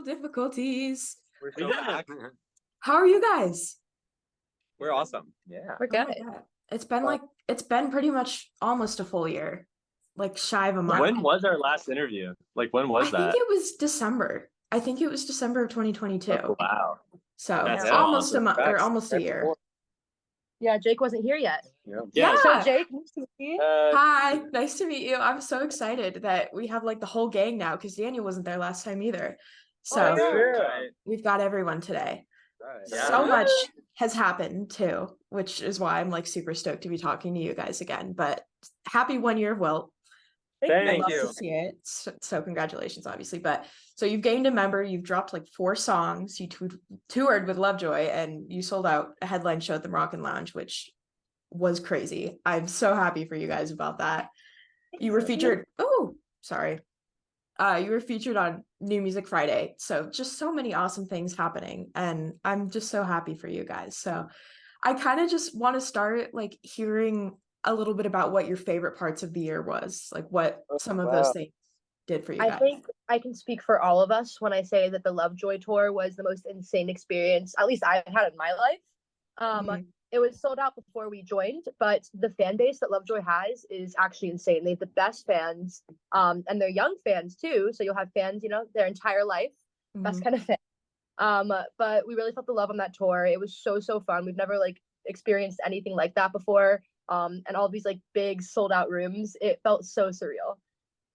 difficulties. We're so back. How are you guys? We're awesome. Yeah. We're Oh good. my God. It's been pretty much almost a full year, like shy of a month. When was our last interview? Like, when was I that? think it was December. I think it was December of 2022. Oh, wow. So That's almost awesome. a month or That's- almost a that's year. cool. Yeah, Jake wasn't here yet. Yeah. So Jake, nice to meet you. Hi, nice to meet you. I'm so excited that we have like the whole gang now because Daniel wasn't there last time either. So Oh, yeah. Right. we've got everyone today. Yeah. So much has happened too, which is why I'm like super stoked to be talking to you guys again. But happy 1 year of Wilt. I Thank love you. to see it. So congratulations, obviously. But so you've gained a member, you've dropped like 4 songs, you toured with Lovejoy, and you sold out a headline show at the Moroccan Lounge, which was crazy. I'm so happy for you guys about that. You were featured. Oh, sorry. You were featured on New Music Friday. So just so many awesome things happening, and I'm just so happy for you guys. So I kind of just want to start like hearing a little bit about what your favorite parts of the year was, like what some of those things did for you guys. I think I can speak for all of us when I say that the Lovejoy tour was the most insane experience, at least I've had in my life. It was sold out before we joined, but the fan base that Lovejoy has is actually insane. They have the best fans, and they're young fans too. So you'll have fans, you know, their entire life, best kind of fan. But we really felt the love on that tour. It was so fun. We've never like experienced anything like that before. And all these like big sold out rooms, it felt so surreal,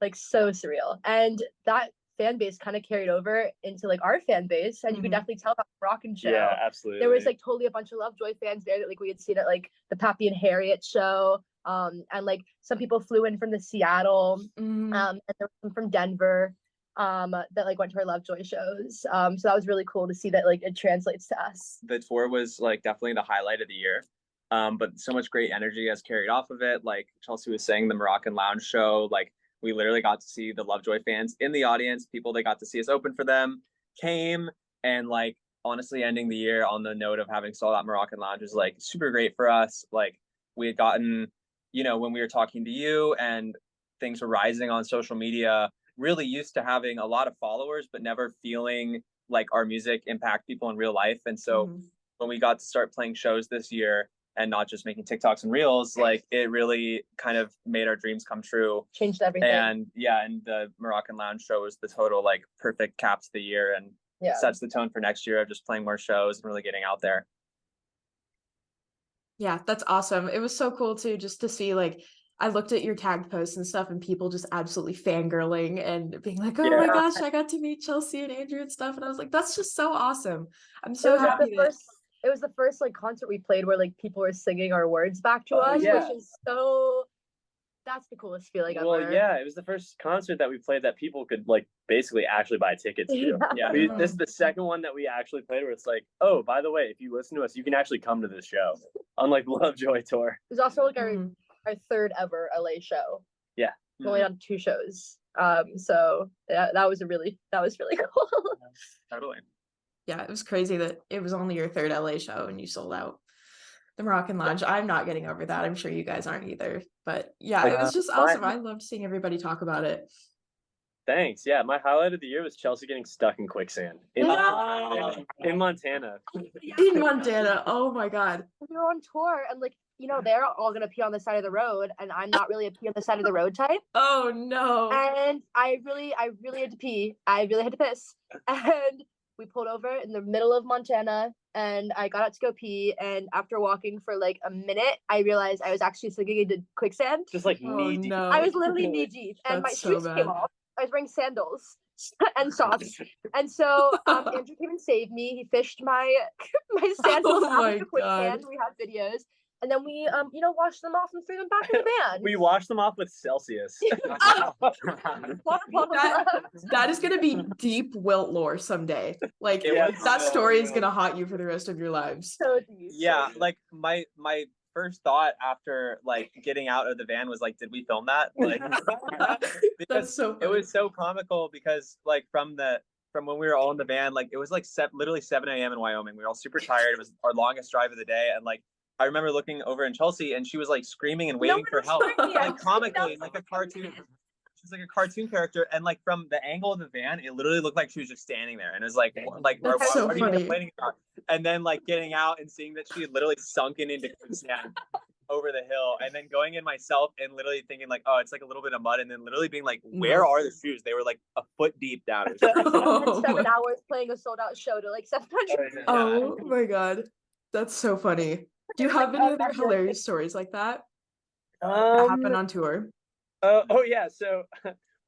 like so surreal. And that fan base kind of carried over into like our fan base, and you could definitely tell that Moroccan show. Yeah, absolutely. There was like totally a bunch of Lovejoy fans there that like we had seen at like the Pappy and Harriet show. And like some people flew in from the Seattle, and there were some from Denver that like went to our Lovejoy shows. So that was really cool to see that like it translates to us. The tour was like definitely the highlight of the year. But so much great energy has carried off of it. Like Chelsea was saying, the Moroccan Lounge show, like we literally got to see the Lovejoy fans in the audience. People that got to see us open for them came, and like honestly ending the year on the note of having sold out Moroccan Lounge is like super great for us. Like we had gotten, you know, when we were talking to you and things were rising on social media, really used to having a lot of followers, but never feeling like our music impact people in real life. And so when we got to start playing shows this year, and not just making TikToks and reels, like it really kind of made our dreams come true. Changed everything. And yeah, and the Moroccan Lounge show was the total like perfect cap to the year, and sets the tone for next year of just playing more shows and really getting out there. Yeah, that's awesome. It was so cool too, just to see like I looked at your tagged posts and stuff, and people just absolutely fangirling and being like, "Oh my gosh, I got to meet Chelsea and Andrew and stuff," and I was like, "That's just so awesome." I'm so happy that it was the first like concert we played where like people were singing our words back to us, which is that's the coolest feeling ever. Well, yeah, it was the first concert that we played that people could like basically actually buy tickets to. This is the second one that we actually played where it's like, oh, by the way, if you listen to us, you can actually come to this show. Unlike Lovejoy tour. It was also like our third ever LA show. Yeah. We've only done 2 shows. So that was really cool. Totally. Yeah, it was crazy that it was only your 3rd LA show and you sold out the Moroccan Lounge. I'm not getting over that. I'm sure you guys aren't either. But yeah, it was just awesome. I loved seeing everybody talk about it. Thanks. Yeah, my highlight of the year was Chelsea getting stuck in quicksand in Montana. In Montana. Oh my God. We were on tour, and like, you know, they're all gonna pee on the side of the road, and I'm not really a pee on the side of the road type. Oh no. And I really had to pee. I really had to piss. And we pulled over in the middle of Montana, and I got out to go pee, and after walking for like a minute, I realized I was actually sinking into quicksand. Just like knee deep. No. I was literally knee deep, and my shoes came off. I was wearing sandals and socks, and so Andrew came and saved me. He fished my sandals out of the quicksand. We have videos. And then we, you know, washed them off and threw them back in the van. We washed them off with Celsius. That is going to be deep Wilt lore someday. Like, that story is going to haunt you for the rest of your lives. So deep. Yeah, like my first thought after like getting out of the van was like, did we film that? Like, that's so funny. It was so comical because like from when we were all in the van, like it was like literally 7 a.m. in Wyoming. We were all super tired. It was our longest drive of the day, and like I remember looking over in Chelsea, and she was like screaming and waiting for help, like comically, like a cartoon. she's like a cartoon character, and like from the angle of the van, it literally looked like she was just standing there, and it was like That's so what are you funny. complaining about? And then like getting out and seeing that she had literally sunken into quicksand over the hill, and then going in myself and literally thinking like, oh, it's like a little bit of mud, and then literally being like, where are the shoes? They were like a foot deep down. It was Oh 7 my- hours playing a sold out show to like 700. Oh my god, that's so funny. Do you have any other hilarious stories like that happen on tour? Oh yeah. So,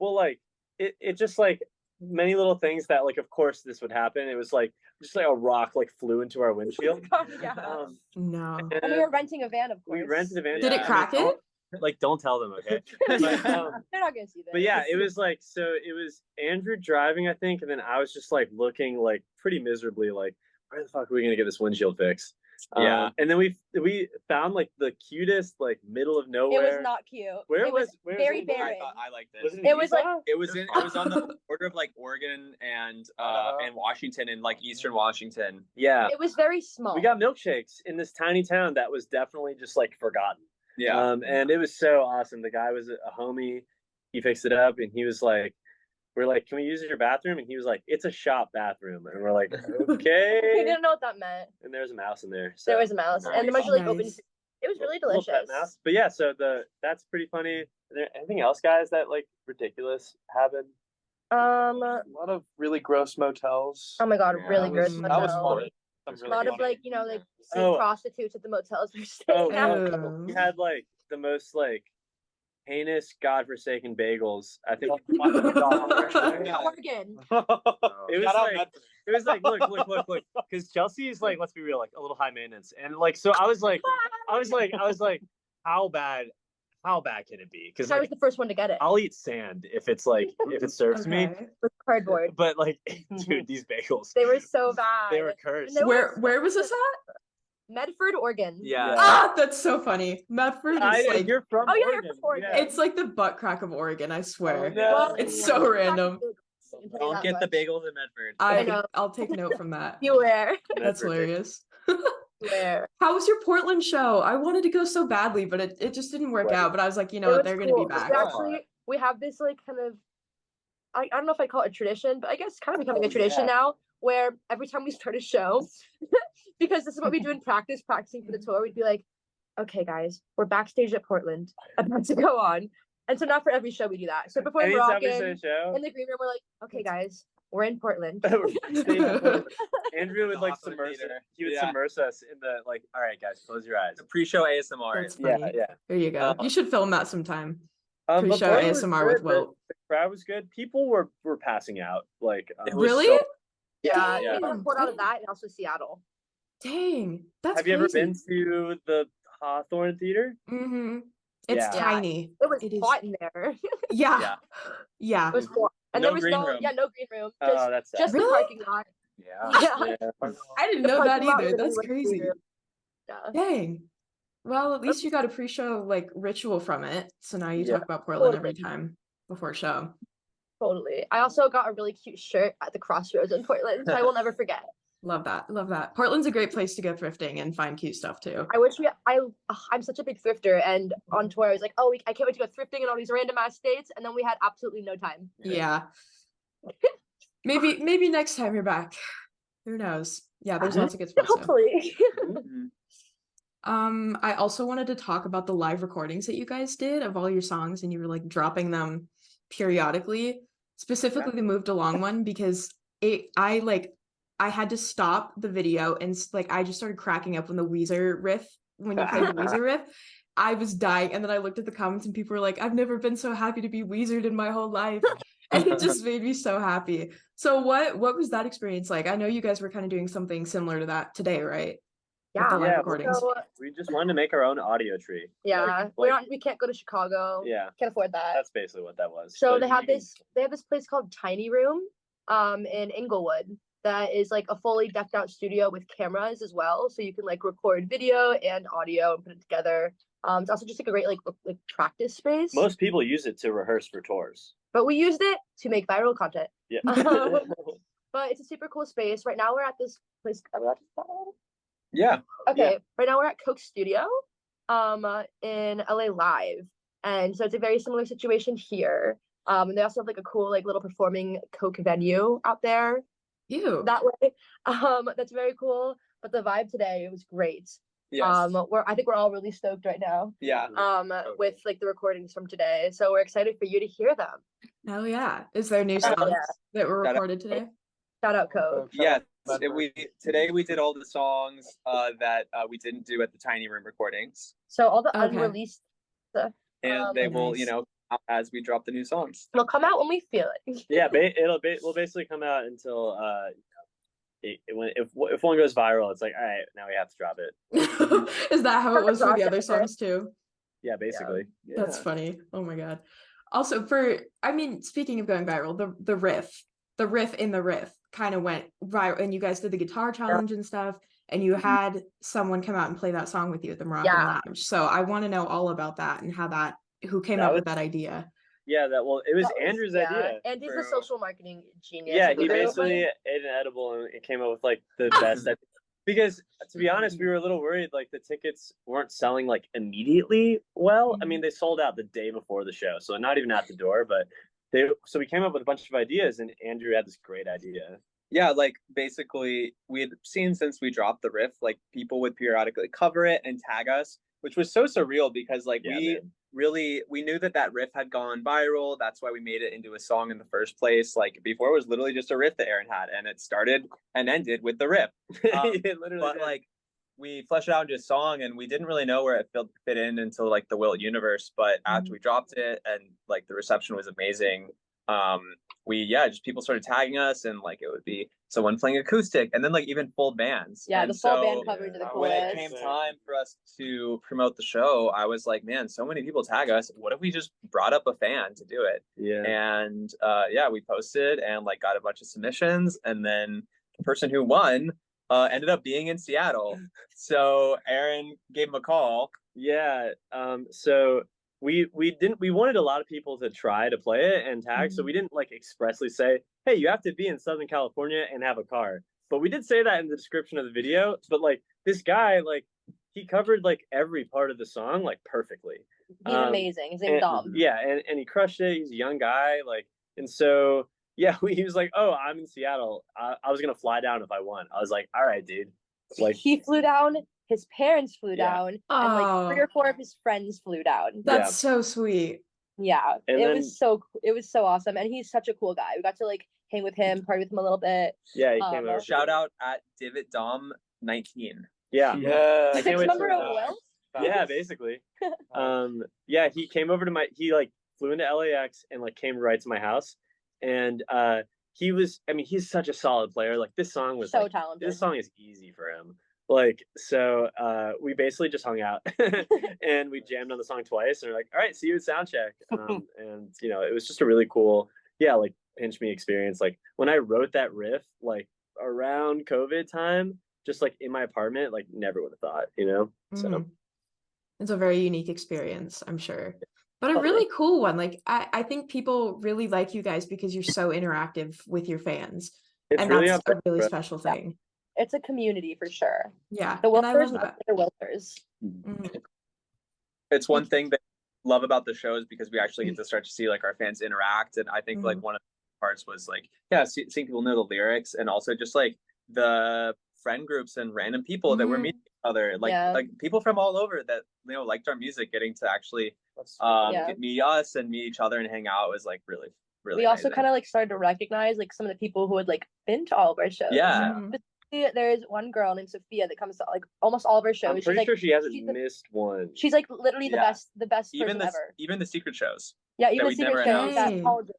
well, like it just like many little things that like, of course, this would happen. It was like just like a rock like flew into our windshield. Yeah. No. And we were renting a van, of course. We rented a van. Did it Yeah. crack it? Like, don't tell them, okay? But, They're not gonna see that. but yeah, it was like, so it was Andrew driving, I think, and then I was just like looking like pretty miserably, like, where the fuck are we gonna get this windshield fixed? Yeah. And then we found like the cutest like middle of It nowhere. was not cute. Where it was very it? barren. I thought I liked this. Was It was like- Utah? It was on the border of like Oregon and Washington, and like Eastern Washington. Yeah. It was very small. We got milkshakes in this tiny town that was definitely just like forgotten. Yeah. And it was so awesome. The guy was a homie. He fixed it up, and he was like, we're like, can we use your bathroom? And he was like, it's a shop bathroom. And we're like, We okay. didn't know what that meant. And there's a mouse in there. So There was a mouse, and the Nice. bunch of like open. Nice. It was really a little pet delicious. mouse. But yeah, so that's pretty funny. Is there anything else, guys, that like ridiculous happened? A A lot of really gross motels. oh my god, Yeah, really that gross. was- That was motel. fun. Some A really lot of funny. like like Oh. prostitutes at the motels we were staying Oh, at. Oh. We had like the most like heinous, godforsaken bagels. I think Oregon. it was Shout out like Medford. it was like look, because Chelsea is like, let's be real, like a little high maintenance, and like so I was like, how bad can it be? Because I was like the first one to get it I'll eat sand if it's like if it serves to me, Okay. with cardboard. but like dude, these bagels They were so bad. they were cursed. And there Where was this at? Medford, Oregon. Yeah. Ah, that's so funny. Medford is like You're from Oh, yeah, you're Oregon. from Oregon. Yeah. it's like the butt crack of Oregon, I swear. Oh, no. It's so random. Don't get the bagels in Medford. I know. I'll take note from that. Beware. That's Medford. hilarious. Beware. How was your Portland show? I wanted to go so badly, but it just didn't work Right. out. But I was like, you It know, was they're gonna cool. be back. We actually, we have this like kind of, I don't know if I call it a tradition, but I guess kind of becoming a tradition now, where every time we start a show, because this is what we do in practicing for the tour, we'd be like, okay, guys, we're backstage at Portland, about to go on. And so not for every show we do that. So before Anytime we Moroccan, say a show, in the green room, we're like, okay, guys, we're in Portland. Andrew would like Awesome submerge theater. it. He would Yeah. submerge us in the like, all right, guys, close your eyes. The pre-show ASMR. That's Yeah, funny. yeah. There you go. You should film that sometime. But Pre-show Portland was ASMR with good. Wilt. The crowd was good. People were passing out. Like It was Really? so- Yeah, Yeah. we got poured out of that and also Seattle. Dang, that's have you ever crazy. been to the Hawthorne Theater? Mm-hmm. It's Yeah. tiny. It was It is- hot in there. Yeah. Yeah. Yeah. It was hot. And No there was green no room. no green room. Oh, Just that's sad. just the Really? parking lot. Yeah. Yeah. Yeah. I didn't The know that parking lot either. literally That's was green crazy. room. Yeah. Dang. Well, at least you got a pre-show like ritual from it. So now you Yeah, talk about Portland every totally. time before show. Totally. I also got a really cute shirt at the Crossroads in Portland, so I will never forget. Love that. Love that. Portland's a great place to go thrifting and find cute stuff too. I wish I'm such a big thrifter, and on tour I was like, oh, I can't wait to go thrifting in all these random ass states, and then we had absolutely no time. Yeah. Maybe next time you're back. Who knows? Yeah, there's lots of good stuff. So. Hopefully. Mhm. I also wanted to talk about the live recordings that you guys did of all your songs, and you were like dropping them periodically, specifically the Moved Along one, because I had to stop the video and like I just started cracking up when the Weezer riff, when you played the Weezer riff. I was dying, and then I looked at the comments and people were like, I've never been so happy to be Weezered in my whole life. And it just made me so happy. So what was that experience like? I know you guys were kind of doing something similar to that today, right? With the Yeah. live Yeah, recordings. So, We just wanted to make our own audio tree. yeah. We can't go to Chicago. Yeah, Can't afford that. that's basically what that was. So But they have you can- this place called Tiny Room in Inglewood that is like a fully decked out studio with cameras as well, so you can like record video and audio and put it together. It's also just like a great like practice space. Most people use it to rehearse for tours. But we used it to make viral content. Yeah. But it's a super cool space. Right now we're at this place. Yeah. Okay, right now we're at Coke Studio in LA Live. And so it's a very similar situation here. And they also have like a cool like little performing Coke venue out there Ew. that way. That's very cool. But the vibe today was great. Yes. I think we're all really stoked right now. Yeah. With like the recordings from today. So we're excited for you to hear them. Hell yeah. Is there new Hell songs yeah. that were Shout out. recorded today? Shout out Coke. Yes. Medford. Today we did all the songs that we didn't do at the Tiny Room recordings. So all the Okay. unreleased And they will, Nice. come out as we drop the new songs. it'll come out when we feel it. Yeah, we'll basically come out until if one goes viral, it's like, all right, now we have to drop it. Is that how it was for the other songs too? Yeah, basically. That's funny. Oh my god. Also, speaking of going viral, the riff in the riff kind of went viral, and you guys did the guitar challenge and stuff, and you had someone come out and play that song with you at the Moroccan Lounge. So I want to know all about that and who came up with that idea. Yeah, it was Andrew's idea. Andy's the social marketing genius. Yeah, he basically ate an edible and it came up with like the best idea. Because to be honest, we were a little worried like the tickets weren't selling like immediately well. I mean, they sold out the day before the show, so not even at the door, but so we came up with a bunch of ideas and Andrew had this great idea. Yeah, like basically we had seen since we dropped the riff, like people would periodically cover it and tag us, which was so surreal because like we knew that riff had gone viral. That's why we made it into a song in the first place. Like before it was literally just a riff that Aaron had, and it started and ended with the riff. It literally but did. like we fleshed it out into a song, and we didn't really know where it fit in until like the Wilt universe. But after we dropped it and like the reception was amazing, just people started tagging us, and like it would be someone playing acoustic and then like even full bands. Yeah, and the full band covers are the when coolest. it came time for us to promote the show, I was like, man, so many people tag us. What if we just brought up a fan to do it? Yeah. And we posted and like got a bunch of submissions, and then the person who won ended up being in Seattle. So Aaron gave him a call. Yeah. So we wanted a lot of people to try to play it and tag, so we didn't like expressly say, hey, you have to be in Southern California and have a car. But we did say that in the description of the video. But like this guy, like he covered like every part of the song like perfectly. He's amazing. His name's Dom. Yeah, and he crushed it. He's a young guy, like, and so yeah, he was like, oh, I'm in Seattle. I was gonna fly down if I won. I was like, all right, dude. Like he flew down. His parents flew down, and like 3 or 4 of his friends flew down. That's so sweet. Yeah, and it was so awesome, and he's such a cool guy. We got to like hang with him, party with him a little bit. Yeah, he came over. Shout out at Divot Dom 19. Yeah. Yeah. 6 member of Wilt? Yeah, basically. He came over to he like flew into LAX and like came right to my house, and he's such a solid player. Like this song was so talented. This song is easy for him. Like, so we basically just hung out and we jammed on the song twice, and we're like, all right, see you at soundcheck. And it was just a really cool, like pinch me experience. Like when I wrote that riff, like around COVID time, just like in my apartment, like never would have thought, so it's a very unique experience, I'm sure, but a really cool one. Like I think people really like you guys because you're so interactive with your fans. It's and really that's a really special thing. It's a community for sure. Yeah, the and I love Wilters, that. the Wilters. It's one thing that I love about the show is because we actually get to start to see like our fans interact, and I think like one of the parts was like seeing people know the lyrics, and also just like the friend groups and random people that we're meeting each other, like people from all over that liked our music, getting to actually meet us and meet each other and hang out was like really we also kind of like started to recognize like some of the people who had like been to all of our shows. There's one girl named Sophia that comes to like almost all of our shows. I'm pretty sure she hasn't missed one. She's like literally the best even person ever. Even the secret shows. Yeah, even the secret shows that Hey. Paul did.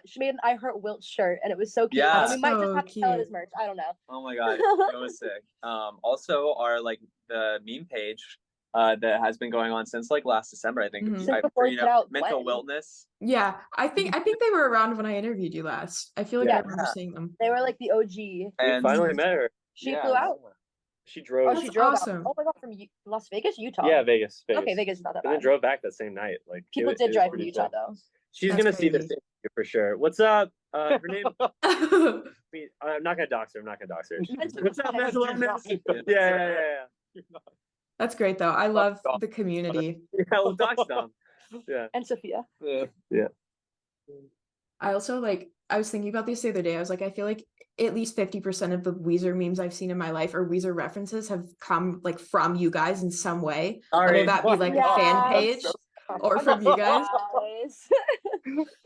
She made an I Heart Wilt shirt, and it was so cute. Yeah. And we might just have to sell it cute. as merch. I don't know. Oh my god, it was sick. Also our like the meme page that has been going on since like last December, I think. Mhm. Since before you put out mental Gwen. wellness. Yeah, I think they were around when I interviewed you last. I feel like I remember seeing them. They were like the OG. We And finally met her. She flew out. She drove. Oh, she drove awesome. out. Oh my god, from Las Vegas, Utah. Yeah, Vegas. Okay, Vegas is not that And then bad. drove back that same night. Like People it did was drive from pretty Utah cool. though. She's That's gonna see this crazy. interview for sure. What's up? Her name. I'm not gonna dox her. What's up, mental wellness? Yeah. That's great though. I love the community. Yeah, we'll dox them. Yeah. And Sophia. Yeah. Yeah. I also like, I was thinking about this the other day. I was like, I feel like at least 50% of the Weezer memes I've seen in my life or Weezer references have come like from you guys in some way. Whether that be like a fan page or from you guys.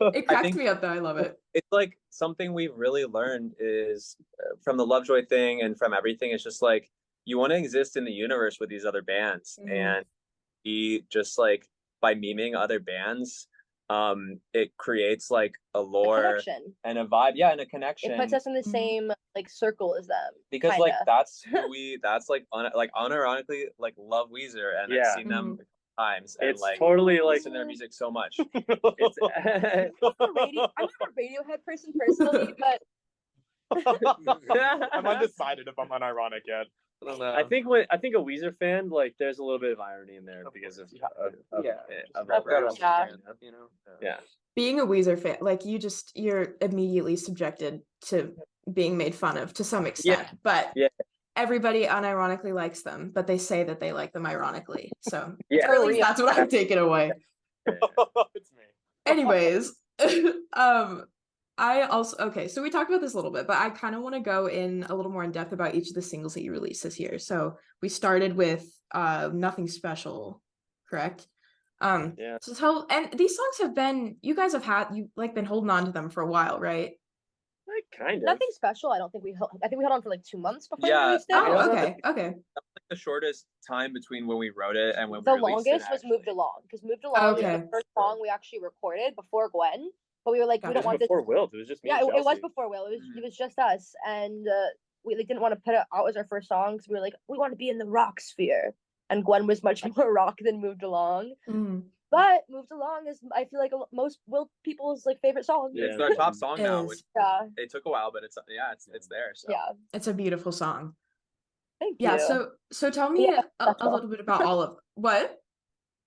It I cracked think me up though. I love it. it's like something we've really learned is from the Lovejoy thing and from everything. It's just like you want to exist in the universe with these other bands, and be just like by memeing other bands, it creates like a lore and a vibe, and a connection. It puts us in the same like circle as them because kinda. like that's who that's like like unironically like love Weezer, and I've seen them times, and It's like totally like listen to their music so much. I'm not a Radiohead person personally, but I'm undecided if I'm unironic yet. I don't know. I think a Weezer fan, like there's a little bit of irony in there because of you know. Yeah. Being a Weezer fan, like you're immediately subjected to being made fun of to some extent. But everybody unironically likes them, but they say that they like them ironically. So or at least that's what I'm taking away. It's me. Anyways, I also so we talked about this a little bit, but I kind of want to go in a little more in depth about each of the singles that you released this year. So we started with Nothing Special, correct? So and these songs have been, you guys have been holding on to them for a while, right? Like kind of. Nothing special. I think we held on for like 2 months before we released it. Oh, okay. Like the shortest time between when we wrote it and when the we released longest it, was Moved Along, because Moved Along was the first song we actually recorded before Gwen. But we were like, we don't want this. Before Wilt, it was just me. Yeah, it was before Wilt. It was just us, and we like didn't want to put it out as our first song because we were like, we want to be in the rock sphere, and Gwen was much more rock than Moved Along. But Moved Along is, I feel like, most Wilt people's like favorite song. Yeah. It's our top song now. Which it took a while, but it's there. So. Yeah, it's a beautiful song. Thank you. Yeah. So tell me a little bit about all of what.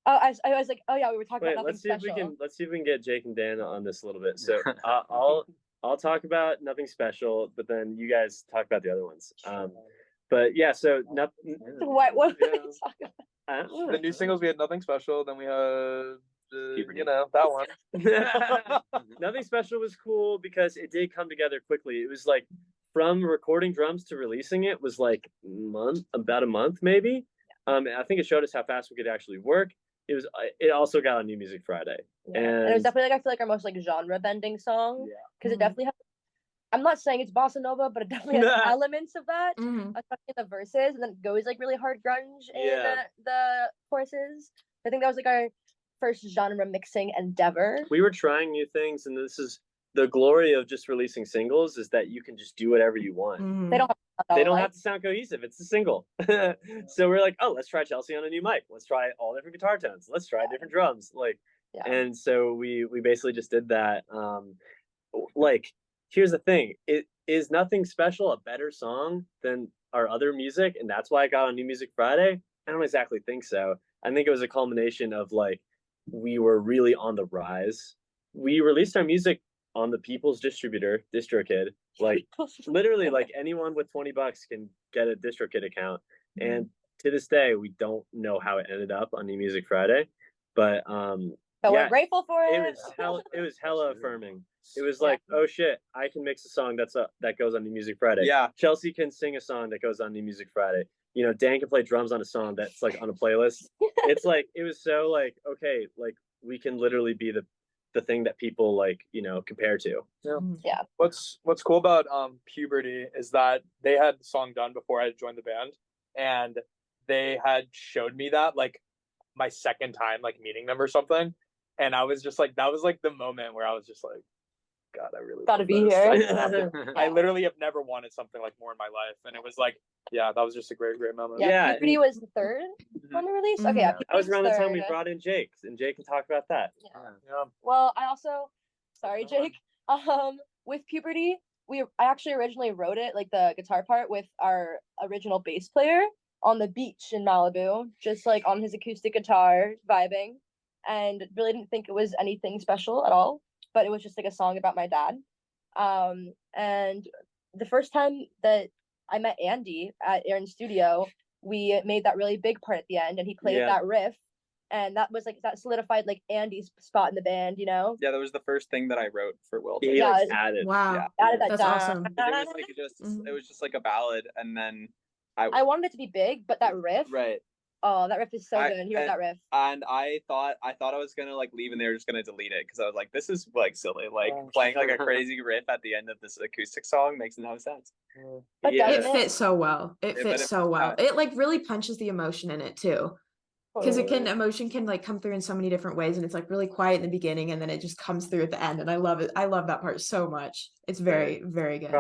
Oh, I was like, oh yeah, we were talking about Nothing Special. Let's see if we can get Jake and Dan on this a little bit. So I'll talk about Nothing Special, but then you guys talk about the other ones. But yeah, so nothing. What are you talking about? The new singles, we had Nothing Special. Then we had that one. Nothing Special was cool because it did come together quickly. It was like from recording drums to releasing it was like about a month maybe. I think it showed us how fast we could actually work. It also got on New Music Friday, and it was definitely like, I feel like our most like genre bending song, because it definitely has, I'm not saying it's bossa nova, but it definitely has elements of that, especially in the verses, and then it goes like really hard grunge in the choruses. I think that was like our first genre mixing endeavor. We were trying new things, and this is the glory of just releasing singles, is that you can just do whatever you want. They don't have to sound cohesive. It's a single. So we're like, oh, let's try Chelsea on a new mic. Let's try all different guitar tones. Let's try different drums. And so we basically just did that. Like, here's the thing. It is Nothing Special a better song than our other music, and that's why I got on New Music Friday? I don't exactly think so. I think it was a culmination of like, we were really on the rise. We released our music on the People's Distributor, DistroKid. Like literally, like anyone with $20 can get a DistroKid account. And to this day, we don't know how it ended up on New Music Friday, but we're grateful for it. It was hella affirming. It was like, oh shit, I can mix a song that goes on New Music Friday. Yeah, Chelsea can sing a song that goes on New Music Friday. Dan can play drums on a song that's like on a playlist. It's like, it was so like, okay, like we can literally be the thing that people like, compare to. Yeah. What's cool about Puberty is that they had the song done before I joined the band, and they had showed me that like my second time like meeting them or something, and I was just like, that was like the moment where I was just like, God, I really gotta be here. I literally have never wanted something like more in my life, and it was like, that was just a great moment. Puberty was the third on the release. Okay, that was around the time we brought in Jake, and Jake can talk about that. Well, I also, sorry Jake, with Puberty, I actually originally wrote it, like the guitar part, with our original bass player on the beach in Malibu, just like on his acoustic guitar vibing, and really didn't think it was anything special at all, but it was just like a song about my dad. And the first time that I met Andy at Aaron's studio, we made that really big part at the end, and he played that riff and that was like that solidified like Andy's spot in the band, you know. Yeah, that was the first thing that I wrote for Wilt. He Yeah, like it's- added. Wow. Yeah. Added that That's dun- awesome. It was like Mhm. it was just like a ballad, and then I wanted it to be big, but that riff, right. oh, that riff is so I- good. You heard that riff. And I thought I was gonna like leave and they were just gonna delete it because I was like, this is like silly. Like playing like a crazy riff at the end of this acoustic song makes no sense. But Yeah. It doesn't fits so well. It Yeah, fits but so well. It like really punches the emotion in it too. Because emotion can like come through in so many different ways, and it's like really quiet in the beginning and then it just comes through at the end. And I love it. I love that part so much. It's very, very good.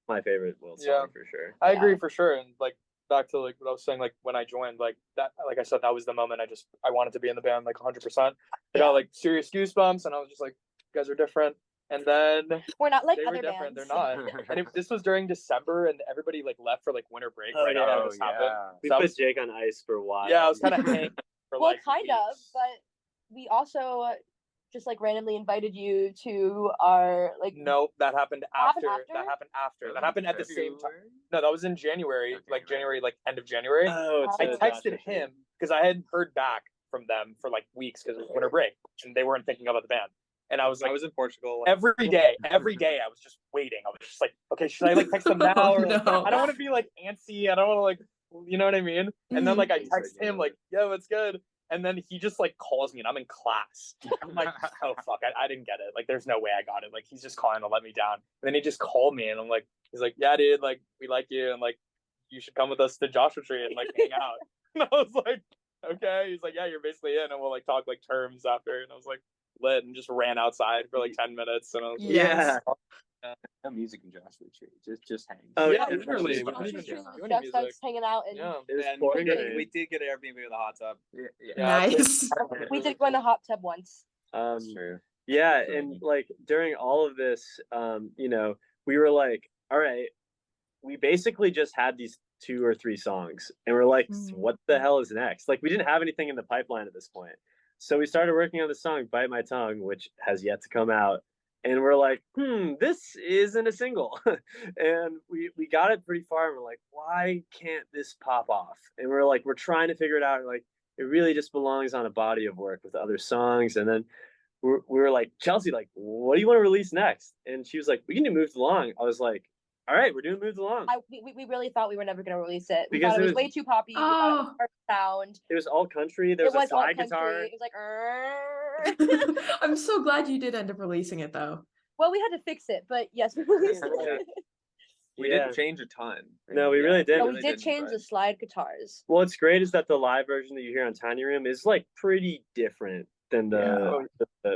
My favorite Wilt Yeah. song for sure. I agree for sure. And like back to like what I was saying, like when I joined, like that, like I said, that was the moment I wanted to be in the band like 100%. I got like serious goosebumps, and I was just like, you guys are different. And then We're not like they were other different. bands. They're not. And this was during December, and everybody like left for like winter break Oh, right yeah. after this happened. We So I put was, Jake on ice for a while. yeah, I was kind of hanging for Well, like kind of, weeks. but we also just like randomly invited you to our like. No, that happened happened after. after? That happened after. That happened at the same time. February? No, that was in January, Okay, like right. January, like end of January. Oh, it's I I the texted Joshua him because I hadn't heard back from them for like weeks because it was winter break and they weren't thinking about the band. And I was I like, was in Portugal like, every day I was just waiting. I was just like, okay, should I like text them now? Oh, Or like, no. I don't want to be like antsy. I don't want to like, you know what I mean? And then like I He's like, text you him know like, yeah, what's good? And then he just like calls me and I'm in class. I'm like, oh fuck, I didn't get it. Like, there's no way I got it. Like, he's just calling to let me down. And then he just called me and I'm like, he's like, yeah, dude, like we like you and like you should come with us to Joshua Tree and like hang out. And I was like, okay. He's like, yeah, you're basically in, and we'll like talk like terms after. And I was like, lit, and just ran outside for like 10 minutes. And I was like, Yes. no music in Joshua Tree. Just hang. Oh, yeah, yeah, literally. it's we Joshua don't Tree even- was we don't just even us hanging out and Yeah. It was And pouring we rain. we did get an Airbnb with a hot tub. Yeah, Nice. we did go in a hot tub once. That's true. Yeah, Really and neat. like during all of this, you know, we were like, all right, we basically just had these 2 or 3 songs, and we're like, Mhm. what the hell is next? Like, we didn't have anything in the pipeline at this point, so we started working on the song "Bite My Tongue," which has yet to come out, and we're like, this isn't a single, and we got it pretty far, and we're like, why can't this pop off? And we're like, we're trying to figure it out, and like, it really just belongs on a body of work with other songs, and then we were like, Chelsea, like, what do you want to release next? And she was like, we can do Moved Along. I was like, all right, we're doing Moved Along. We really thought we were never gonna release it. We Because thought it it was was- way too poppy. We thought it was perfect sound. It was all country. There It was a was all slide country. guitar. It was like. I'm so glad you did end up releasing it though. Well, we had to fix it, but yes, we released it. We Yeah. didn't change a ton. No, we really didn't. But we we really did change but- the slide guitars. What's great is that the live version that you hear on Tiny Room is like pretty different than the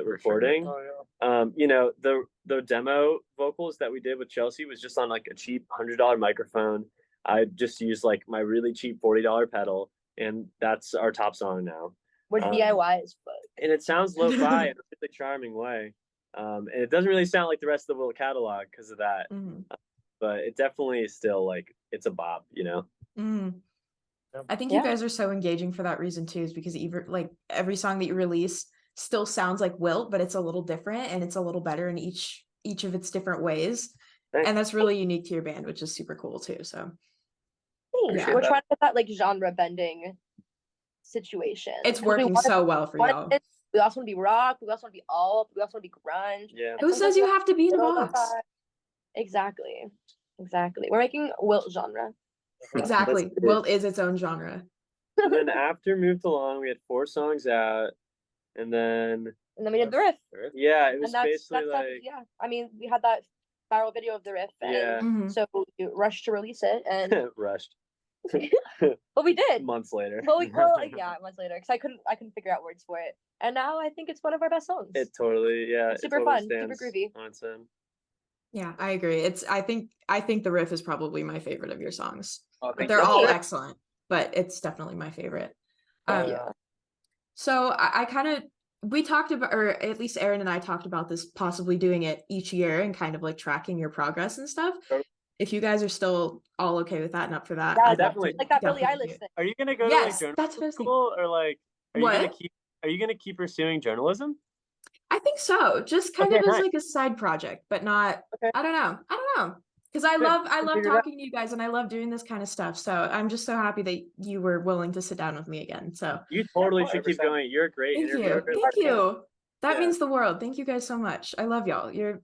recording. Oh, yeah. You know, the demo vocals that we did with Chelsea was just on like a cheap $100 microphone. I just used like my really cheap $40 pedal, and that's our top song now. We're DIY as fuck. And it sounds lo-fi in a really charming way. And it doesn't really sound like the rest of the Wilt catalog because of that. Mhm. But it definitely is still like it's a bop, you know. Mhm. Yeah. I think Yeah. you guys are so engaging for that reason too, is because even like every song that you release still sounds like Wilt, but it's a little different and it's a little better in each of its different ways. Thanks. And that's really unique to your band, which is super cool too. So Thanks. Yeah. We're trying to get that like genre bending situation. it's 'Cause we working wanna- so well for y'all. We also want to be rock. We also want to be alt. We also want to be grunge. Yeah. Who says you have to be in a Little box? lo-fi. Exactly. We're making Wilt genre. Exactly. That's it. Wilt is its own genre. And then after Moved Along, we had 4 songs out, and then And then we did the riff. yeah, it was And that's basically that, like yeah. I mean, we had that viral video of the riff. And Yeah. Mhm. So we rushed to release it, and rushed but we did. months later. Well, yeah, months later, because I couldn't figure out words for it, and now I think it's one of our best songs. It totally, yeah, It's it super totally fun, super stands groovy. on its own. Yeah, I agree. I think the riff is probably my favorite of your songs. Oh, But thank they're you. all excellent, but it's definitely my favorite. Oh, Yeah. So I kind of we talked about, or at least Aaron and I talked about this, possibly doing it each year and kind of like tracking your progress and stuff. Totally. If you guys are still all okay with that and up for that, Yeah, I'd love definitely. to Like that Billie definitely Eilish do it. thing. Are you gonna go Yes, to like that's what I journalism was thinking. school, or like What? are you gonna keep pursuing journalism? I think so. Just kind Okay, of as nice. like a side project, but not. Okay. I don't know. Because I love figure it out. talking to you guys and I love doing this kind of stuff. So I'm just so happy that you were willing to sit down with me again. So You totally should keep 100%. going. You're a great thank interviewer. you. Thank you. That Yeah. means the world. Thank you guys so much. I love y'all. You're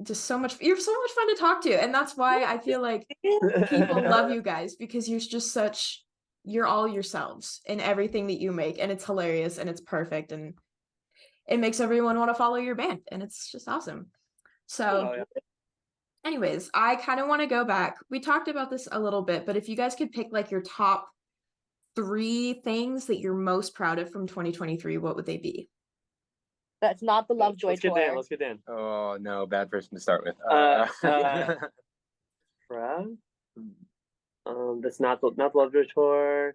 just so much fun to talk to. And that's why I feel like people love you guys, because you're all yourselves in everything that you make, and it's hilarious and it's perfect, and it makes everyone want to follow your band, and it's just awesome. So Oh, yeah. anyways, I kind of want to go back. We talked about this a little bit, but if you guys could pick like your top 3 things that you're most proud of from 2023, what would they be? That's not the Lovejoy Let's get tour. Dan. Let's get Dan. Oh no, bad person to start with. Proud? That's not the Lovejoy tour.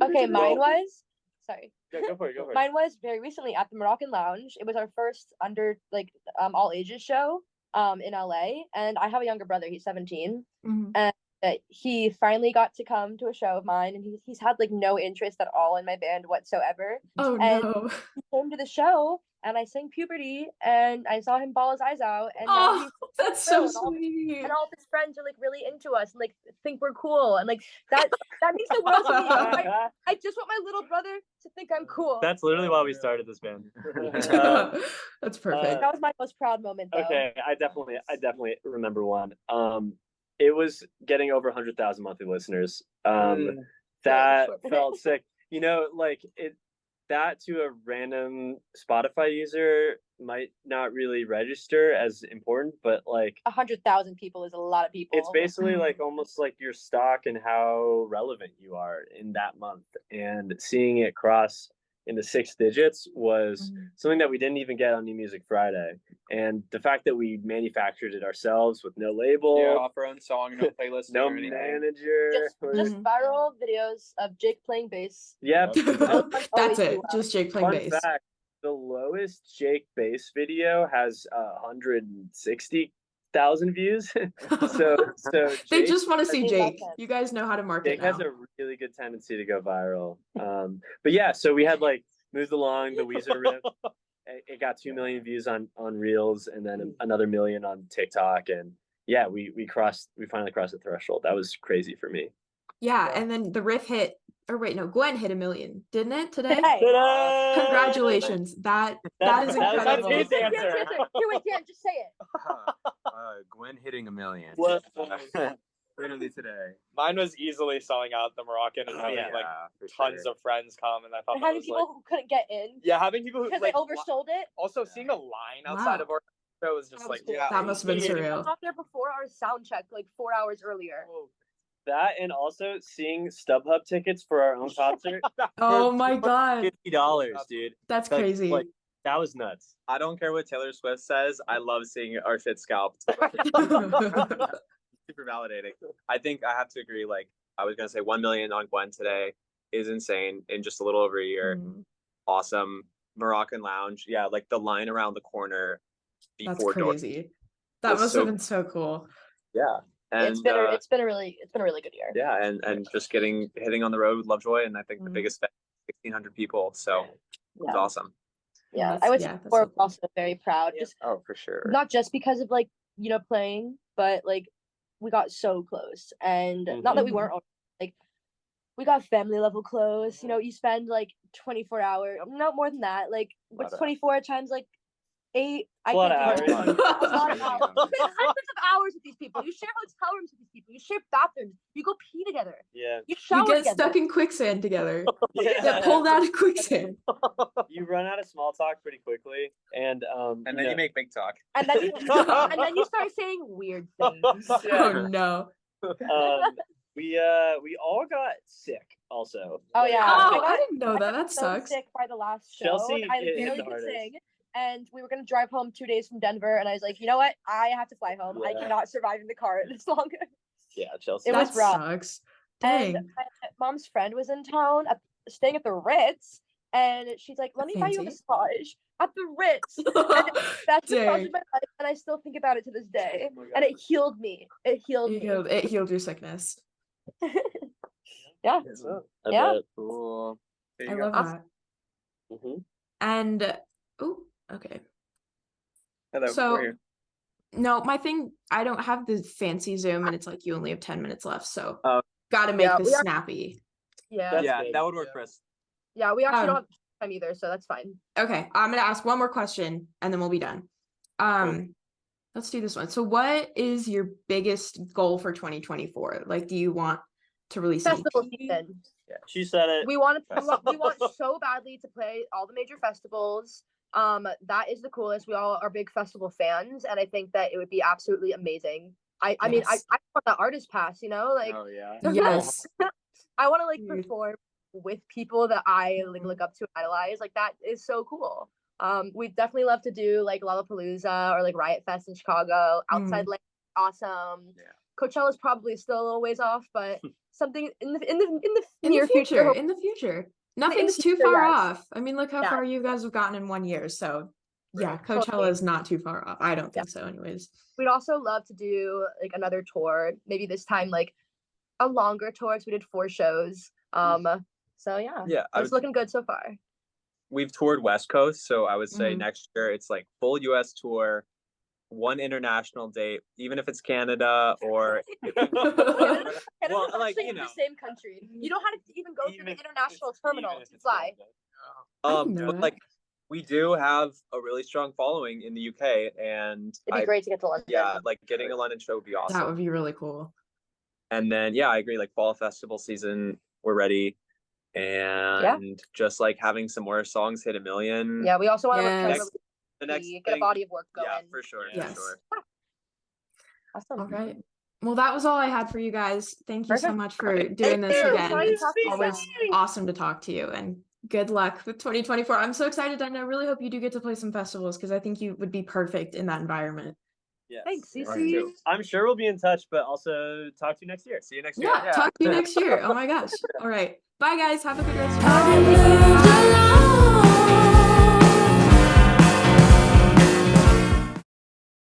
Okay, mine was. Sorry. Go for it. Go for it. Mine was very recently at the Moroccan Lounge. It was our first under all ages show in LA, and I have a younger brother. He's 17, Mhm. and he finally got to come to a show of mine, and he's had like no interest at all in my band whatsoever. Oh And no. he came to the show, and I sang Puberty, and I saw him bawl his eyes out, and now Oh, he's that's so thrilled, sweet. and all of his friends are like really into us and like think we're cool, and like that means the world to me. I just want my little brother to think I'm cool. That's literally why we started this band. That's perfect. That was my most proud moment, though. Okay, I definitely remember one. It was getting over 100,000 monthly listeners. That felt sick. You know, like that to a random Spotify user might not really register as important, but like 100,000 people is a lot of people. it's basically like almost like your stock and how relevant you are in that month, and seeing it cross into 6 digits was something that we didn't even get on New Music Friday. And the fact that we manufactured it ourselves with no label, Off our own song, no playlist, no or anything. manager, just viral videos of Jake playing bass. Yep. That's it. Just Jake playing Fun bass. fact: the lowest Jake bass video has 160,000 views. so They Jake, just want to see They Jake. love him. You guys know how to market Jake now. has a really good tendency to go viral. But yeah, so we had like Moved Along, the Weezer riff. It got 2 million views on Reels, and then another million on TikTok, and yeah, we finally crossed the threshold. That was crazy for me. Yeah, and then the riff hit, or wait, no, Gwen hit 1 million, didn't it today? Hey. Congratulations. That is incredible. his answer. Here, wait, Dan, just say it. Gwen hitting 1 million. What? Literally today. Mine was easily selling out the Moroccan and having yeah, like for tons sure. of friends come, and I thought And that having was people like who couldn't get in having people who because like they oversold it. also seeing a line outside Wow. of our show was just That like was cool. yeah, That must have been I surreal. got there before our sound check, like 4 hours earlier. That, and also seeing StubHub tickets for our own concert. Oh my God. $50, dude. That's Like- crazy. like, that was nuts. I don't care what Taylor Swift says. I love seeing our shit scalped. Super validating. I think I have to agree. Like I was gonna say, 1 million on Gwen today is insane in just a little over a year. Mm, Awesome. Moroccan Lounge. Yeah, like the line around the corner That's before door. crazy. That was must so- have been so cool. Yeah. And It's been a really good year. yeah, and just hitting on the road with Lovejoy, and I think the Mhm. biggest fan, 1,600 people. So it was Yeah. awesome. Yeah, That's- I would yeah, say that's we're so cool. also very proud. Just Oh, for sure. not just because of like playing, but like we got so close, and not that we weren't like we got family level close. You spend like 24 hours, no more than that. Like what's 24 times like 8? A lot of can't do hours. it. A lot of hours. You spend hundreds of hours with these people. You share hotel rooms with these people. You share bathrooms. You go pee together. Yeah. You shower You get together. stuck in quicksand together. Yeah. Get pulled out of quicksand. You run out of small talk pretty quickly, and And then you make big talk. And then you start saying weird things. Oh no. we all got sick also. Oh yeah. Oh, got- I didn't know that. I got That so sucks. sick by the last show. Chelsea and I hit barely the could hardest. sing. And we were gonna drive home 2 days from Denver, and I was like, you know what? I have to fly home. I Yeah. cannot survive in the car this longer. Yeah, Chelsea. It That was rough. sucks. And Dang. my mom's friend was in town, staying at the Ritz, and she's like, "Let me buy you a Fancy. massage at the Ritz." And that's the massage Dang. of my life, and I still think about it to this day. Oh my And it healed me. It healed It me. healed your sickness. Yeah. I Yeah. bet. Cool. There I you go. love that. Mhm. And oh, okay. Hello. So- we're here. No, my thing, I don't have the fancy Zoom, and it's like you only have 10 minutes left, so Oh. gotta make Yeah, this we are- snappy. Yeah. That's Yeah, good. that would work for us. Yeah, we actually Um, don't have time either, so that's fine. Okay, I'm gonna ask one more question, and then we'll be done. Let's do this one. So what is your biggest goal for 2024? Like, do you want to release an Festival EP? season. Yeah, she said it. We want so badly to play all the major festivals. That is the coolest. We all are big festival fans, and I think that it would be absolutely amazing. I mean, I Yes. want that artist pass, you know, like Oh yeah. Yes. I want to like Dude. perform with people that I like look up to and idolize. Like that is so cool. We'd definitely love to do like Lollapalooza or like Riot Fest in Chicago. Outside Land, awesome. Yeah. Coachella's probably still a little ways off, but something in the In near the future, hope- in the future. Nothing's too future, far yes. off. I mean, look how Yeah. far you guys have gotten in 1 year. So yeah, Right. Coachella Totally. is not too far off. I don't think so anyways. We'd also love to do like another tour, maybe this time like a longer tour. Because we did 4 shows. So yeah, Yeah, it's looking good so far. we've toured West Coast, so I would say Mhm. next year it's like full US tour, one international date, even if it's Canada or Canada's well, like, actually you in know. the same country. You don't have to even go through Even the if international it's- terminal even if to it's fly. Canada. I didn't know but that. like we do have a really strong following in the UK, and It'd be great to get to London. yeah, like getting a London show would be That awesome. would be really cool. And then yeah, I agree, like fall festival season, we're ready. And just like having some more songs hit 1 million. Yeah, we also want to Yes. The next get a thing- body of work going. Yeah, for sure. Yes. For sure. Awesome. All right. Well, that was all I had for you guys. Thank you so Perfect. much for doing this you. again. Nice It's talking to always you. awesome to talk to you, and good luck with 2024. I'm so excited, and I really hope you do get to play some festivals because I think you would be perfect in that environment. Yes. Thanks, yes. Cece. I'm sure we'll be in touch, but also talk to you next year. See you next year. Yeah, talk to you next year. Oh my gosh. All right. Bye, guys. Have a good rest of I your day. lived alone.